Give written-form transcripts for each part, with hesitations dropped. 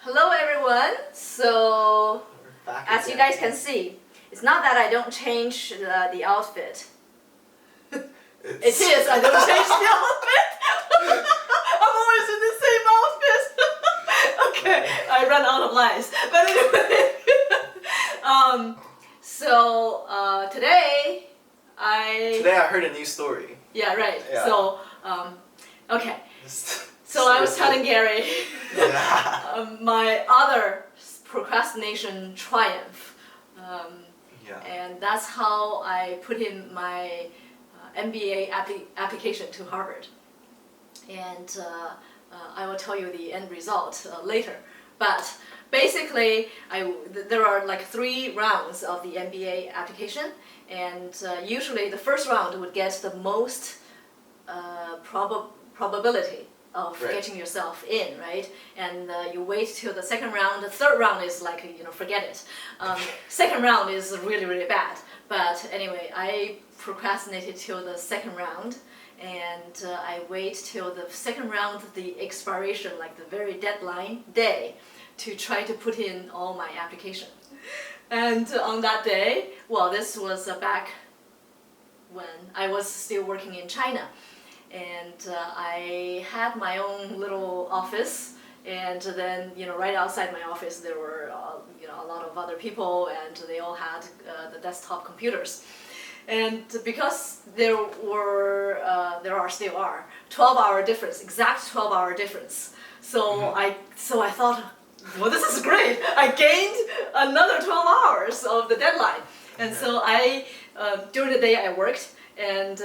Hello everyone. So, Back as you again. guys can see, it's not that I don't change the outfit. It is, I don't change the outfit. I'm always in the same outfit. Okay, I ran out of lines. But anyway, today Today I heard a new story. Yeah, right. Yeah. So, okay. So I was telling Gary Yeah. my other procrastination triumph. Yeah. And that's how I put in my MBA application to Harvard. And I will tell you the end result later. But basically, there are like 3 rounds of the MBA application, and usually the first round would get the most probability of getting yourself in, right? And you wait till the second round. The third round is like, forget it. Second round is really, really bad. But anyway, I procrastinated till the second round, and I wait till the second round, the expiration, like the very deadline day, to try to put in all my application. And on that day, well, this was back when I was still working in China. And I had my own little office, and then right outside my office there were a lot of other people, and they all had the desktop computers. And because there still are 12-hour difference, exact 12-hour difference. So I thought, well, this is great. I gained another 12 hours of the deadline, and so during the day I worked. And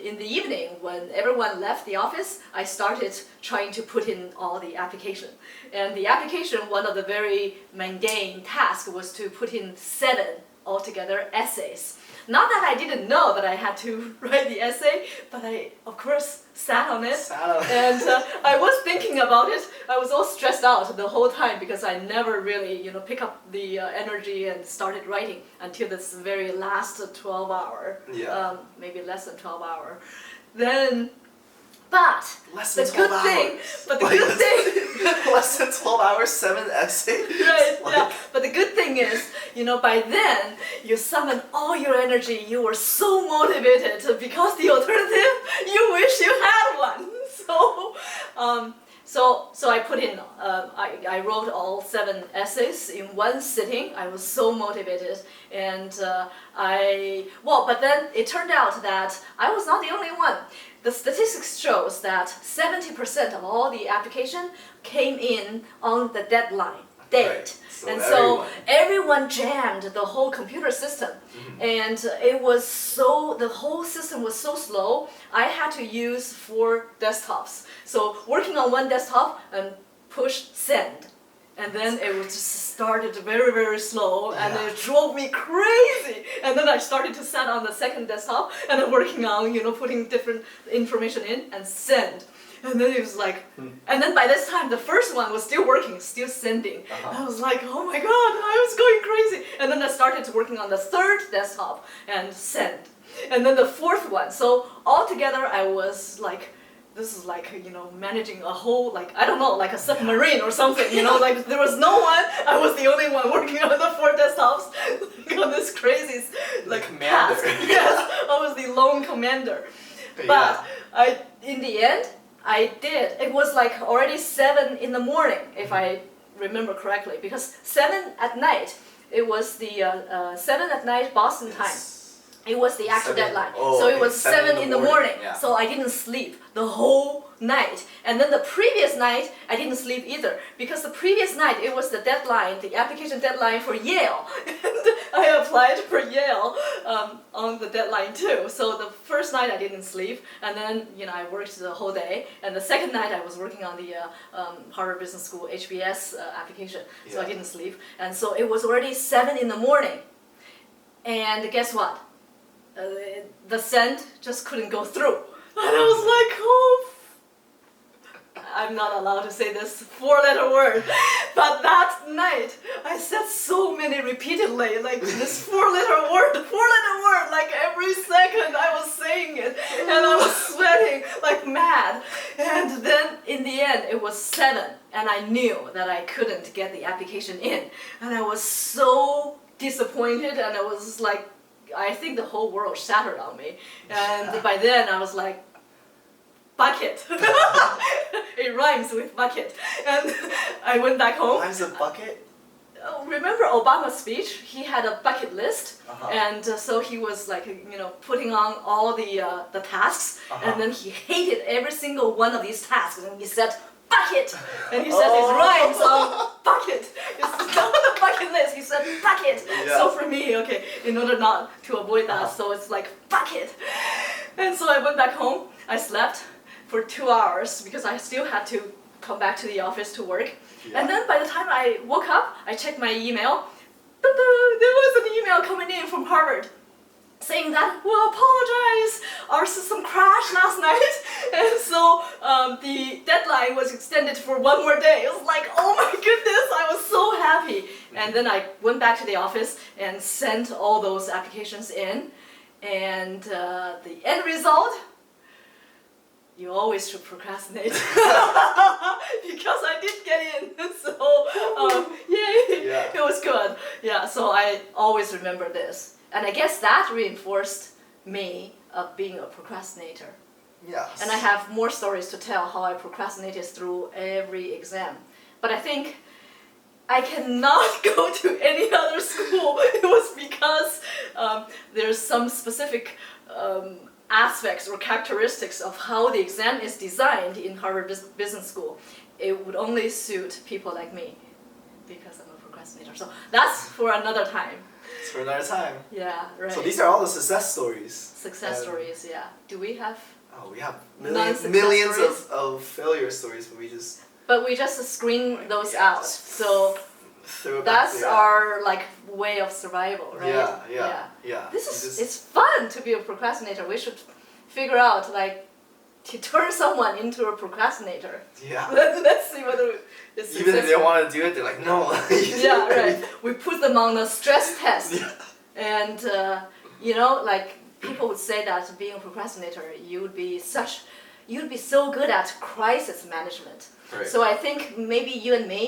in the evening, when everyone left the office, I started trying to put in all the application. And the application, one of the very mundane tasks was to put in 7 altogether essays. Not that I didn't know that I had to write the essay, but I, of course, sat on it. And I was thinking about it. I was all stressed out the whole time because I never really, pick up the energy and started writing until this very last 12 hour, maybe less than 12 hour. Then, but less than the 12 good thing, hours. but the good thing. Less than 12 hours, 7 essays? Right, yeah. But the good thing is, by then, you summon all your energy, you were so motivated because the alternative, you wish you had one. So I put in, I wrote all 7 essays in one sitting. I was so motivated, and but then it turned out that I was not the only one. The statistics shows that 70% of all the application came in on the deadline date. Right. So everyone jammed the whole computer system. And the whole system was so slow, I had to use 4 desktops. So working on one desktop and push send. And then it was just started very, very slow, and it drove me crazy. And then I started to sit on the second desktop and then working on, putting different information in and send. And then it was like, and then by this time the first one was still working, still sending. I was like, oh my God, I was going crazy. And then I started working on the third desktop and send. And then the fourth one. So altogether I was like, this is like, managing a whole, like, I don't know, like a submarine or something, like there was no one, I was the only one working on the 4 desktops, like on this crazy, like, task. Yes, I was the lone commander. But in the end, I did. It was like already 7 in the morning, if I remember correctly, because 7 at night, it was the 7 at night Boston time. It was the actual deadline. So it was 7 in the morning. So I didn't sleep the whole night. And then the previous night, I didn't sleep either. Because the previous night, it was the deadline, the application deadline for Yale. And I applied for Yale on the deadline too. So the first night I didn't sleep. And then, I worked the whole day. And the second night I was working on the Harvard Business School HBS application. So I didn't sleep. And so it was already 7 in the morning. And guess what? The send just couldn't go through. And I was like, oh, I'm not allowed to say this 4-letter word. But that night, I said so many repeatedly, like this four-letter word, like every second I was saying it, and I was sweating like mad. And then in the end, it was 7, and I knew that I couldn't get the application in, and I was so disappointed, and it was like, I think the whole world shattered on me. And by then, I was like, bucket. It rhymes with bucket. And I went back home. Why is a bucket? Remember Obama's speech? He had a bucket list, Uh-huh. and so he was like, putting on all the tasks, Uh-huh. and then he hated every single one of these tasks, and he said, bucket! And he said his Oh. rhymes on bucket. It's not on the bucket list, he said bucket! Yeah. So for me, okay, in order not to avoid that, Uh-huh. so it's like bucket! And so I went back home, I slept for 2 hours because I still had to come back to the office to work. Yeah. And then by the time I woke up, I checked my email. There was an email coming in from Harvard saying that, we'll apologize, our system crashed last night, and so the deadline was extended for 1 more day. It was like, oh my goodness, I was so happy. And then I went back to the office and sent all those applications in, and the end result, you always should procrastinate. Because I did get in, so yay, Yeah. it was good. Yeah, so I always remember this. And I guess that reinforced me of being a procrastinator. Yes. And I have more stories to tell how I procrastinated through every exam. But I think I cannot go to any other school. It was because there's some specific aspects or characteristics of how the exam is designed in Harvard Business School. It would only suit people like me because I'm a procrastinator. So that's for another time. It's for another time. Yeah, right. So these are all the success stories. Success stories, yeah. Do we have? Oh, we have Non-success millions stories? of failure stories, but we just But we just screen those Yeah, out. just So throw it back that's to our like way of survival, right? Yeah. This You is just- it's fun to be a procrastinator. We should figure out like to turn someone into a procrastinator. Yeah. Let's see whether it's Even if they successful. don't want to do it, they're like, no. Yeah, right. We put them on a stress test, Yeah. and like people would say that being a procrastinator, you'd be so good at crisis management. Right. So I think maybe you and me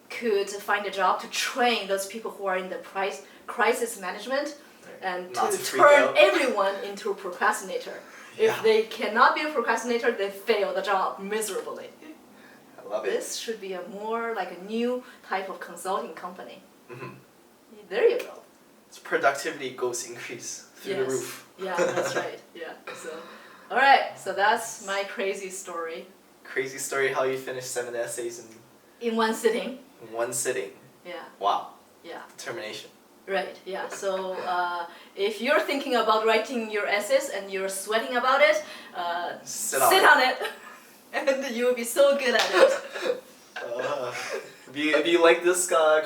could find a job to train those people who are in the crisis management, and Not to to freak turn out. everyone into a procrastinator. If Yeah. they cannot be a procrastinator, they fail the job miserably. I love it. This should be a more like a new type of consulting company. Mhm. There you go. So productivity goes increase through the Yes. roof. Yeah, that's right. Yeah. So, all right. So that's my crazy story Crazy story how you finished 7 essays in one sitting. in one sitting. Yeah. Wow. Yeah. Determination. Right. Yeah. So if you're thinking about writing your essays and you're sweating about it, Sit on it. on it, and you will be so good at it. If you like this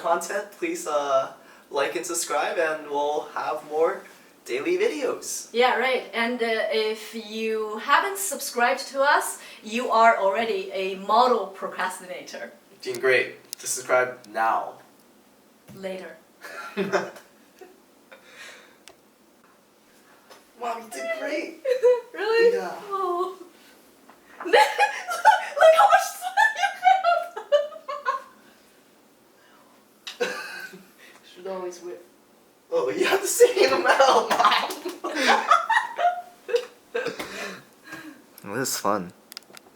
content, please like and subscribe, and we'll have more daily videos. Yeah, right. And if you haven't subscribed to us, you are already a model procrastinator. Doing great. To subscribe now. Later. Wow, you did great. Really? Yeah. Oh. Look how much sweat you have. Should always whip. Oh, you have the same amount, Mom. This is fun.